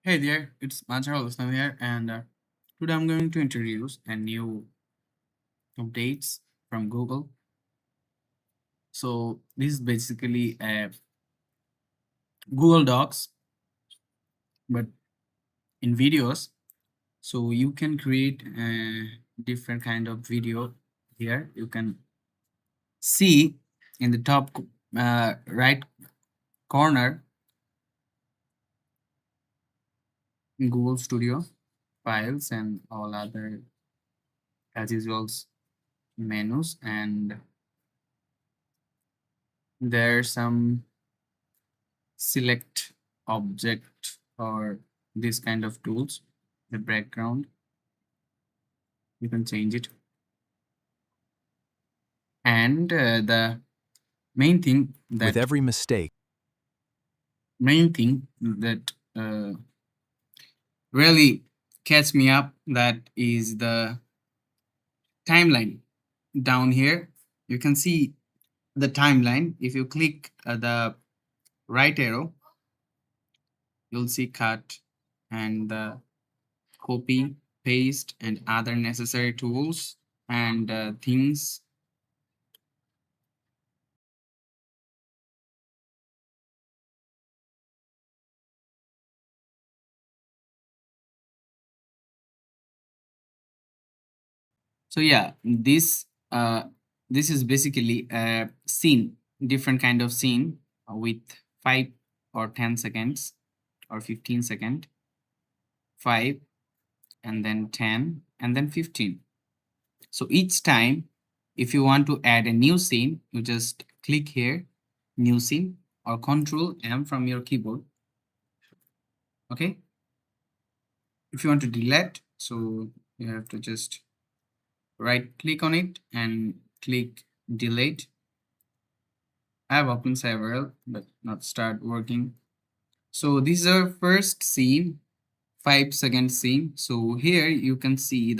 Hey there, it's Majhar Hussain here, and today I'm going to introduce a new updates from Google. So this is basically a Google Docs, but in videos. So you can create a different kind of video here. You can see in the top right corner in Google Studio files and all other as usual menus, and there's some select object or this kind of tools. The background, you can change it, and the main thing With that every mistake, really catch me up, that is the timeline. Down here you can see the timeline. If you click the right arrow, you'll see cut and the copy, paste, and other necessary tools and things. So yeah, this is basically a scene, different kind of scene with 5 or 10 seconds or 15 second, 5 and then 10 and then 15. So each time, if you want to add a new scene, you just click here, new scene, or Control M from your keyboard. Okay. If you want to delete, so you have to just right click on it and click delete. I have opened several but not start working. So this is our first scene, 5-second scene. So here you can see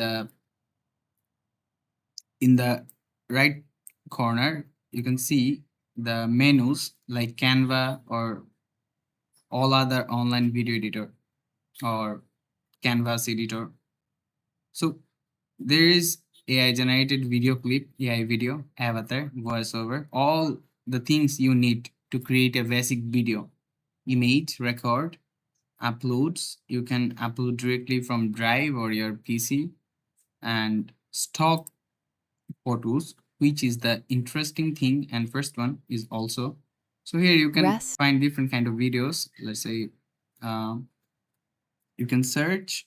in the right corner, you can see the menus like Canva or all other online video editor or Canvas editor. So there is AI generated video clip, AI video, avatar, voiceover, all the things you need to create a basic video, image, record, uploads. You can upload directly from Drive or your PC, and stock photos, which is the interesting thing. And first one is also, so here you can find different kind of videos. Let's say you can search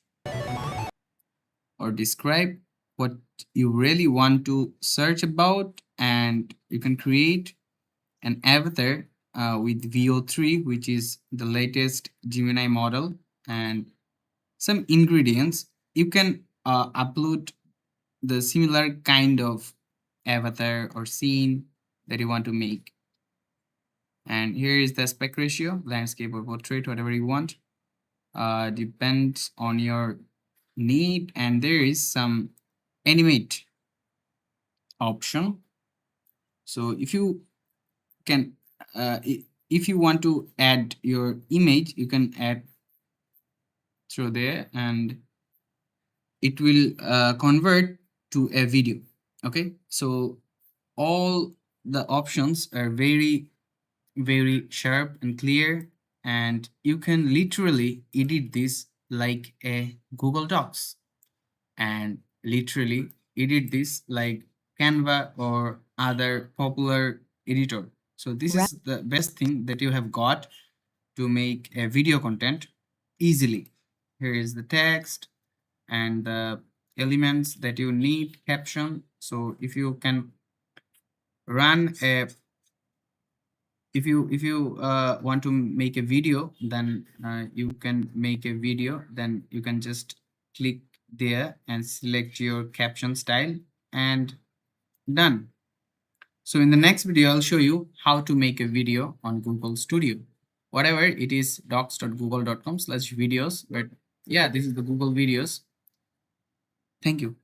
or describe what you really want to search about, and you can create an avatar with VO3, which is the latest Gemini model, and some ingredients. You can upload the similar kind of avatar or scene that you want to make. And here is the aspect ratio, landscape or portrait, whatever you want. Depends on your need. And there is some animate option. So if you can if you want to add your image, you can add through there and it will convert to a video. Okay, so all the options are very sharp and clear, and you can literally edit this like a Google Docs, and literally edit this like Canva or other popular editor. So this is the best thing that you have got to make a video content easily. Here is the text and the elements that you need, caption. So if you can run a, if you want to make a video, then you can make a video, then you can just click there and select your caption style and done. So in the next video, I'll show you how to make a video on Google Studio. Whatever it is, docs.google.com/videos. But yeah, this is the Google videos. Thank you.